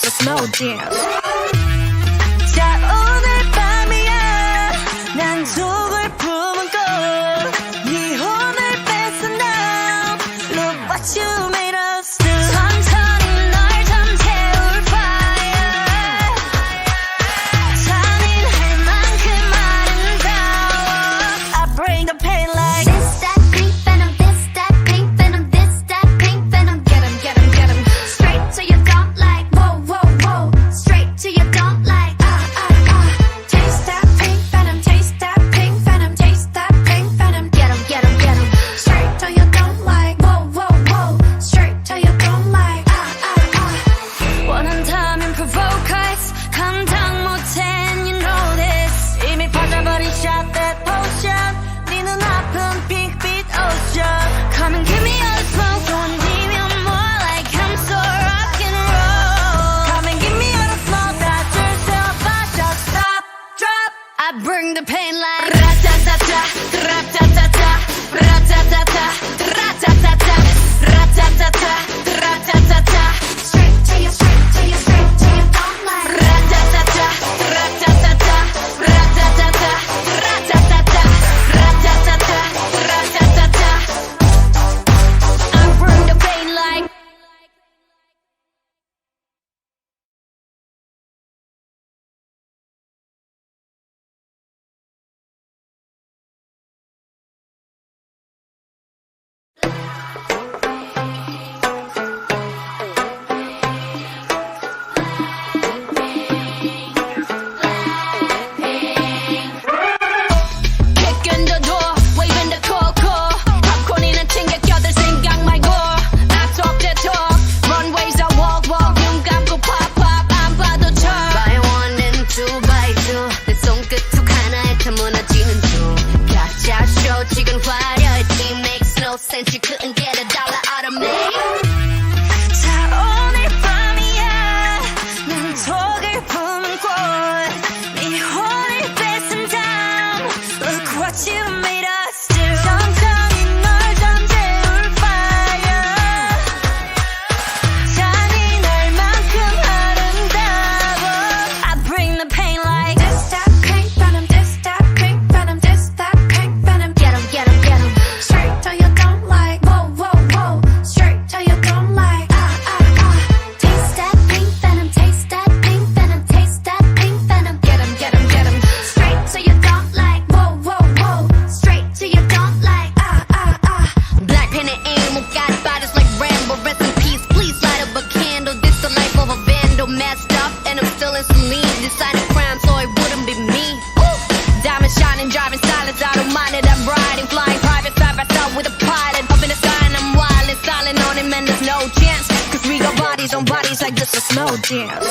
a slow dance. 자 오늘 밤이야 난 속을 품은 꽃네 혼을 뺏어 now Look what you made us do 천천히 널 잠재울 fire 잔인할 만큼 아름다워 I bring the pain like This that pink venom, this that pink venom, this that pink venom. Get 'em, get 'em, get 'em. Straight to your don't like, whoa, whoa, whoa. Straight to your don't like, Taste that pink venom, taste that pink venom, taste that pink venom. Get 'em, get 'em, get 'em. Straight to your don't like, whoa, whoa, whoa. Straight to your don't like, 원한다면 provoke us 감당 못해 and you know this 이미 퍼져버린 shot that potion 네 눈앞은 빅빛 ocean Come and give me all the smoke 던지면 more like I'm so rock and roll Come and give me all the smoke that turns up I just stop, drop I bring the pain like Ra-ta-ta-ta, ra-ta-ta-ta Ra-ta-ta-ta, ra-ta-ta-ta Ra-ta-ta-ta, ra-ta-ta-ta straight to your, straight to your, straight to your don't like. Ra-ta-ta-ta, ra-ta-ta-ta Ra-ta-ta-ta, ra-ta-ta-ta Ra-ta-ta-ta, ra-ta-ta-ta I bring the pain like Kicking the door, waving the coco popcorn이나 챙겨 껴들 생각 말고 I talk that talk runways I walk walk 눈 감고 pop pop 안 봐도 쳐 By one and two by two 내 손끝 툭 하나에 다 무너지는 중 가짜 쇼 지금 화려했지 Makes no sense you couldn't get a dollar out of me 자 오늘 밤이야 난 속을 품은 꽃네 혼을 뺏은 다음 Look what you made us do 천천히 널 잠재울 fire 잔인할 만큼 아름다워 I bring the pain like This that pink venom, this that pink venom, this that pink venom. Get 'em, get 'em, get 'em. Straight to your don't like, whoa, whoa, whoa. Straight to your don't like, Taste that pink venom, taste that pink venom, taste that pink venom. Get 'em, get 'em, get 'em. Straight to your don't like, whoa, whoa, whoa. Straight to your don't like, Blackpink and emo got bodies like Rambo rest in peace please light up a candle this the life of a vandal messed up and I'm still in saline deciding crime so it wouldn't be me Woo! Diamond shining driving silence I don't mind it I'm riding flying private side by side with a pilot up in the sky and I'm wild and silent on him and there's no chance cause we got bodies on bodies like this a slow dance